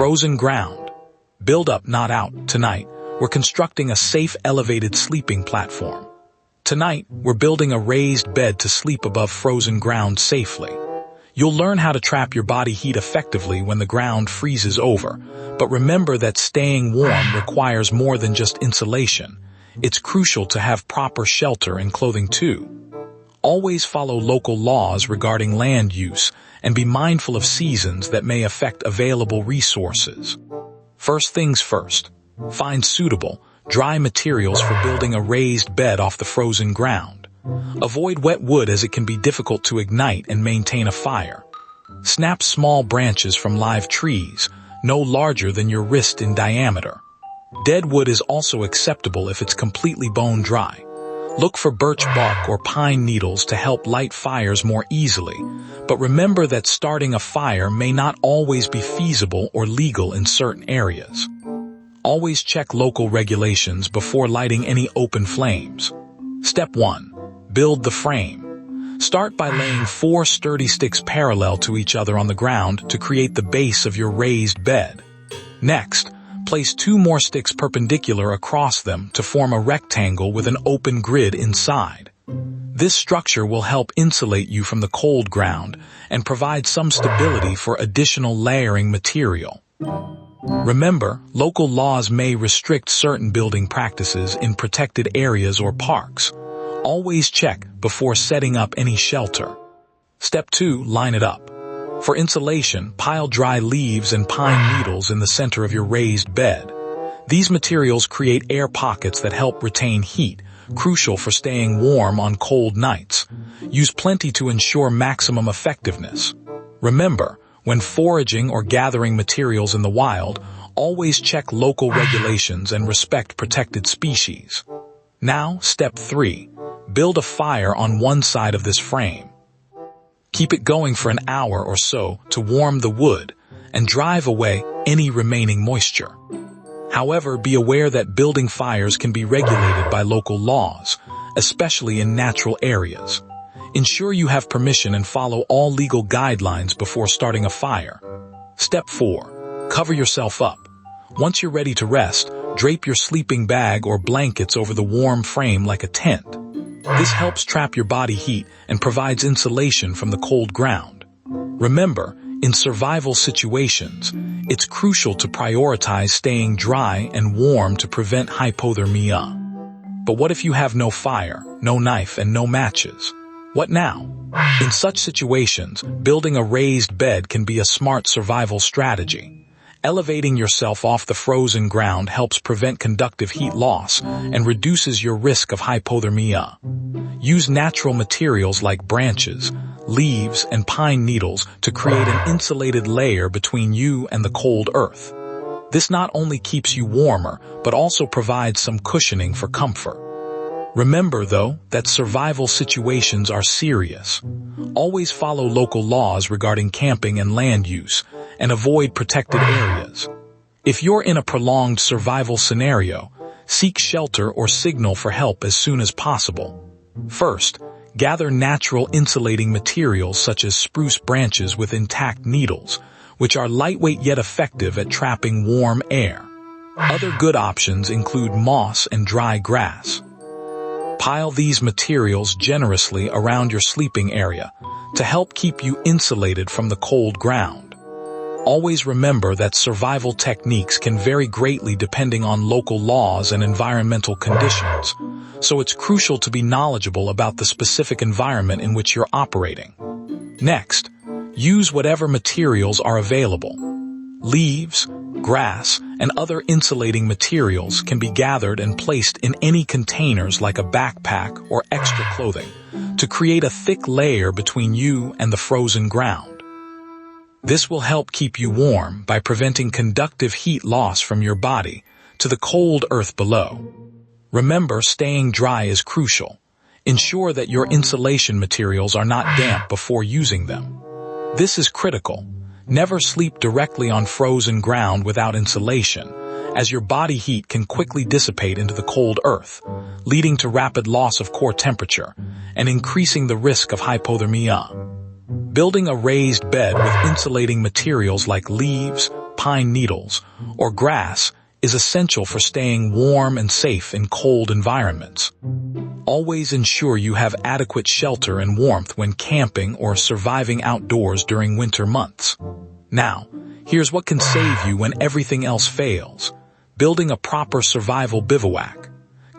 Frozen ground. Build up, not out. Tonight, we're constructing a safe, elevated sleeping platform. Tonight, we're building a raised bed to sleep above frozen ground safely. You'll learn how to trap your body heat effectively when the ground freezes over, but remember that staying warm requires more than just insulation. It's crucial to have proper shelter and clothing too. Always follow local laws regarding land use and be mindful of seasons that may affect available resources. First things first, find suitable, dry materials for building a raised bed off the frozen ground. Avoid wet wood as it can be difficult to ignite and maintain a fire. Snap small branches from live trees, no larger than your wrist in diameter. Dead wood is also acceptable if it's completely bone dry. Look for birch bark or pine needles to help light fires more easily, but remember that starting a fire may not always be feasible or legal in certain areas. Always check local regulations before lighting any open flames. Step 1. Build the frame. Start by laying 4 sturdy sticks parallel to each other on the ground to create the base of your raised bed. Next, place 2 more sticks perpendicular across them to form a rectangle with an open grid inside. This structure will help insulate you from the cold ground and provide some stability for additional layering material. Remember, local laws may restrict certain building practices in protected areas or parks. Always check before setting up any shelter. Step 2. Line it up. For insulation, pile dry leaves and pine needles in the center of your raised bed. These materials create air pockets that help retain heat, crucial for staying warm on cold nights. Use plenty to ensure maximum effectiveness. Remember, when foraging or gathering materials in the wild, always check local regulations and respect protected species. Now, step 3. Build a fire on one side of this frame. Keep it going for an hour or so to warm the wood and drive away any remaining moisture. However, be aware that building fires can be regulated by local laws, especially in natural areas. Ensure you have permission and follow all legal guidelines before starting a fire. Step 4. Cover yourself up. Once you're ready to rest, drape your sleeping bag or blankets over the warm frame like a tent. This helps trap your body heat and provides insulation from the cold ground. Remember, in survival situations, it's crucial to prioritize staying dry and warm to prevent hypothermia. But what if you have no fire, no knife, and no matches? What now? In such situations, building a raised bed can be a smart survival strategy. Elevating yourself off the frozen ground helps prevent conductive heat loss and reduces your risk of hypothermia. Use natural materials like branches, leaves, and pine needles to create an insulated layer between you and the cold earth. This not only keeps you warmer, but also provides some cushioning for comfort. Remember, though, that survival situations are serious. Always follow local laws regarding camping and land use, and avoid protected areas. If you're in a prolonged survival scenario, seek shelter or signal for help as soon as possible. First, gather natural insulating materials such as spruce branches with intact needles, which are lightweight yet effective at trapping warm air. Other good options include moss and dry grass. Pile these materials generously around your sleeping area to help keep you insulated from the cold ground. Always remember that survival techniques can vary greatly depending on local laws and environmental conditions, so it's crucial to be knowledgeable about the specific environment in which you're operating. Next, use whatever materials are available. Leaves, grass, and other insulating materials can be gathered and placed in any containers like a backpack or extra clothing to create a thick layer between you and the frozen ground. This will help keep you warm by preventing conductive heat loss from your body to the cold earth below. Remember, staying dry is crucial. Ensure that your insulation materials are not damp before using them. This is critical. Never sleep directly on frozen ground without insulation, as your body heat can quickly dissipate into the cold earth, leading to rapid loss of core temperature and increasing the risk of hypothermia. Building a raised bed with insulating materials like leaves, pine needles, or grass is essential for staying warm and safe in cold environments. Always ensure you have adequate shelter and warmth when camping or surviving outdoors during winter months. Now, here's what can save you when everything else fails: building a proper survival bivouac.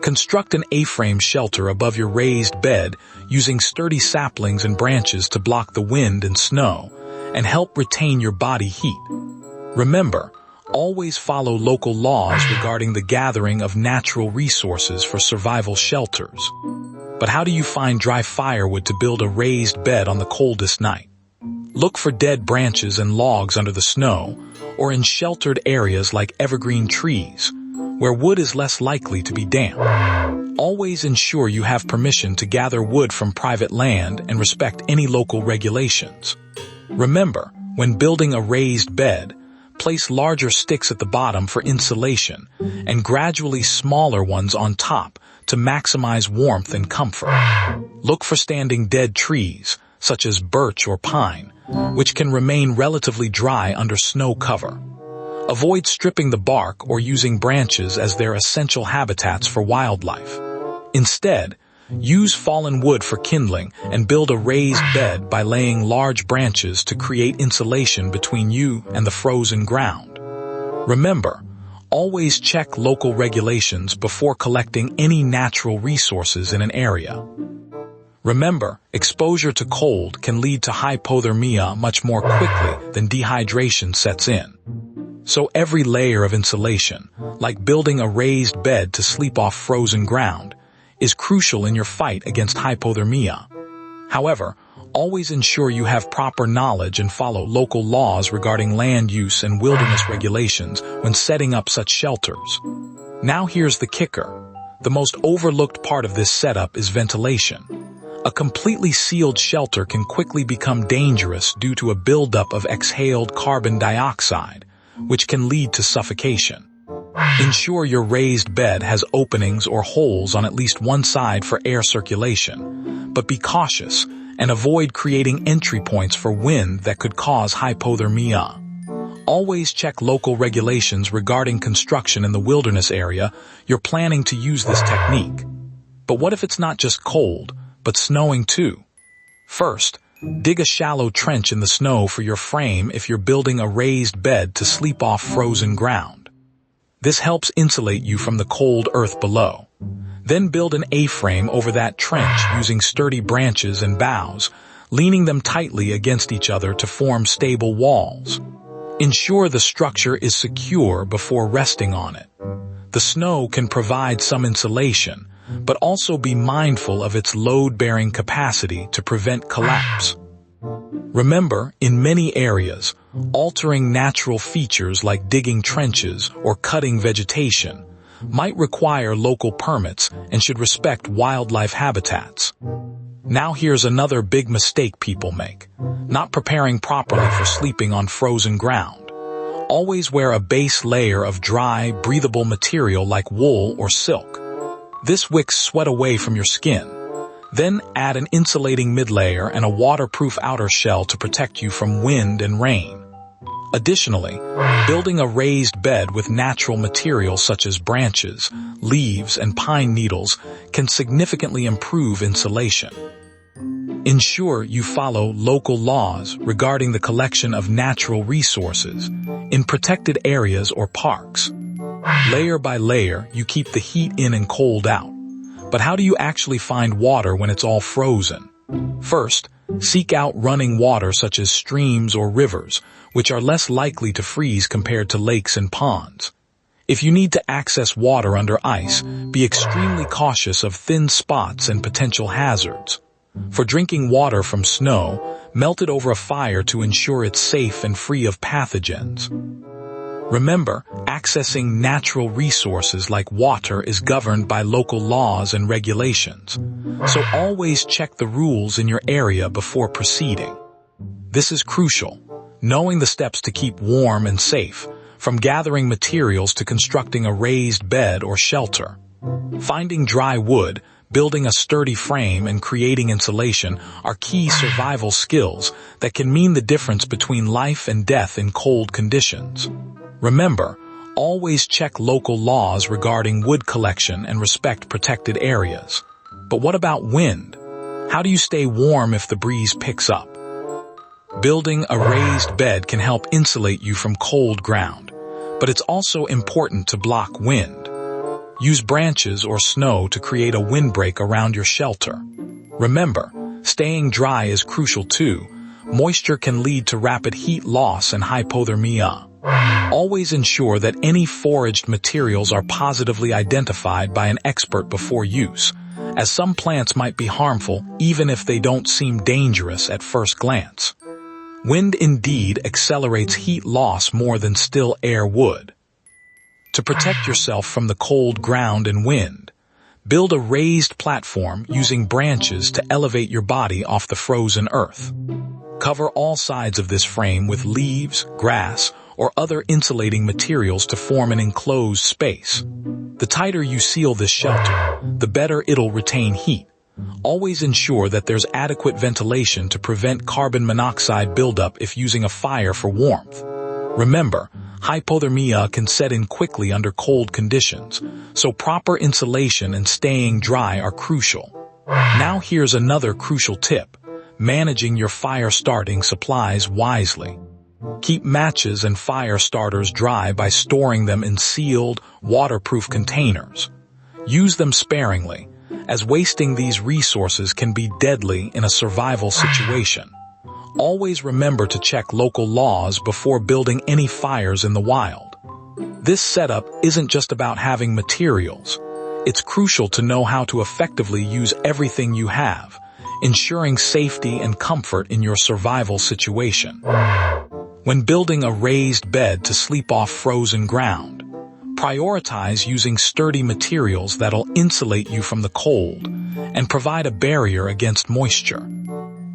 Construct an A-frame shelter above your raised bed using sturdy saplings and branches to block the wind and snow and help retain your body heat. Remember, always follow local laws regarding the gathering of natural resources for survival shelters. But how do you find dry firewood to build a raised bed on the coldest night? Look for dead branches and logs under the snow, or in sheltered areas like evergreen trees, where wood is less likely to be damp. Always ensure you have permission to gather wood from private land and respect any local regulations. Remember, when building a raised bed, place larger sticks at the bottom for insulation and gradually smaller ones on top to maximize warmth and comfort. Look for standing dead trees, such as birch or pine, which can remain relatively dry under snow cover. Avoid stripping the bark or using branches as they're essential habitats for wildlife. Instead, use fallen wood for kindling and build a raised bed by laying large branches to create insulation between you and the frozen ground. Remember, always check local regulations before collecting any natural resources in an area. Remember, exposure to cold can lead to hypothermia much more quickly than dehydration sets in. So every layer of insulation, like building a raised bed to sleep off frozen ground, is crucial in your fight against hypothermia. However, always ensure you have proper knowledge and follow local laws regarding land use and wilderness regulations when setting up such shelters. Now here's the kicker. The most overlooked part of this setup is ventilation. A completely sealed shelter can quickly become dangerous due to a buildup of exhaled carbon dioxide, which can lead to suffocation. Ensure your raised bed has openings or holes on at least one side for air circulation, but be cautious and avoid creating entry points for wind that could cause hypothermia. Always check local regulations regarding construction in the wilderness area you're planning to use this technique. But what if it's not just cold, but snowing too? First, dig a shallow trench in the snow for your frame if you're building a raised bed to sleep off frozen ground. This helps insulate you from the cold earth below. Then build an A-frame over that trench using sturdy branches and boughs, leaning them tightly against each other to form stable walls. Ensure the structure is secure before resting on it. The snow can provide some insulation, but also be mindful of its load-bearing capacity to prevent collapse. Remember, in many areas, altering natural features like digging trenches or cutting vegetation might require local permits and should respect wildlife habitats. Now here's another big mistake people make: not preparing properly for sleeping on frozen ground. Always wear a base layer of dry, breathable material like wool or silk. This wicks sweat away from your skin. Then add an insulating mid-layer and a waterproof outer shell to protect you from wind and rain. Additionally, building a raised bed with natural materials such as branches, leaves, and pine needles can significantly improve insulation. Ensure you follow local laws regarding the collection of natural resources in protected areas or parks. Layer by layer, you keep the heat in and cold out. But how do you actually find water when it's all frozen? First, seek out running water such as streams or rivers, which are less likely to freeze compared to lakes and ponds. If you need to access water under ice, be extremely cautious of thin spots and potential hazards. For drinking water from snow, melt it over a fire to ensure it's safe and free of pathogens. Remember, accessing natural resources like water is governed by local laws and regulations, so always check the rules in your area before proceeding. This is crucial, knowing the steps to keep warm and safe, from gathering materials to constructing a raised bed or shelter. Finding dry wood, building a sturdy frame and creating insulation are key survival skills that can mean the difference between life and death in cold conditions. Remember, always check local laws regarding wood collection and respect protected areas. But what about wind? How do you stay warm if the breeze picks up? Building a raised bed can help insulate you from cold ground, but it's also important to block wind. Use branches or snow to create a windbreak around your shelter. Remember, staying dry is crucial too. Moisture can lead to rapid heat loss and hypothermia. Always ensure that any foraged materials are positively identified by an expert before use, as some plants might be harmful even if they don't seem dangerous at first glance. Wind indeed accelerates heat loss more than still air would. To protect yourself from the cold ground and wind, build a raised platform using branches to elevate your body off the frozen earth. Cover all sides of this frame with leaves, grass, or other insulating materials to form an enclosed space. The tighter you seal this shelter, the better it'll retain heat. Always ensure that there's adequate ventilation to prevent carbon monoxide buildup if using a fire for warmth. Remember, hypothermia can set in quickly under cold conditions, so proper insulation and staying dry are crucial. Now here's another crucial tip: managing your fire starting supplies wisely. Keep matches and fire starters dry by storing them in sealed, waterproof containers. Use them sparingly, as wasting these resources can be deadly in a survival situation. Always remember to check local laws before building any fires in the wild. This setup isn't just about having materials. It's crucial to know how to effectively use everything you have, ensuring safety and comfort in your survival situation. When building a raised bed to sleep off frozen ground, prioritize using sturdy materials that'll insulate you from the cold and provide a barrier against moisture.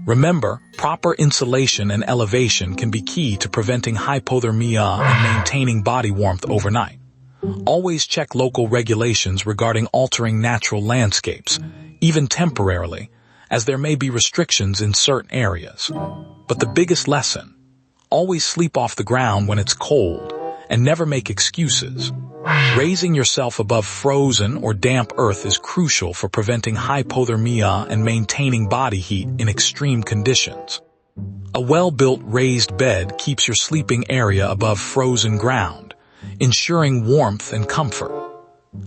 Remember, proper insulation and elevation can be key to preventing hypothermia and maintaining body warmth overnight. Always check local regulations regarding altering natural landscapes, even temporarily, as there may be restrictions in certain areas. But the biggest lesson: always sleep off the ground when it's cold, and never make excuses. Raising yourself above frozen or damp earth is crucial for preventing hypothermia and maintaining body heat in extreme conditions. A well-built raised bed keeps your sleeping area above frozen ground, ensuring warmth and comfort.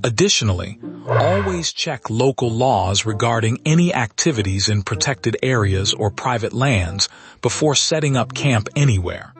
Additionally, always check local laws regarding any activities in protected areas or private lands before setting up camp anywhere.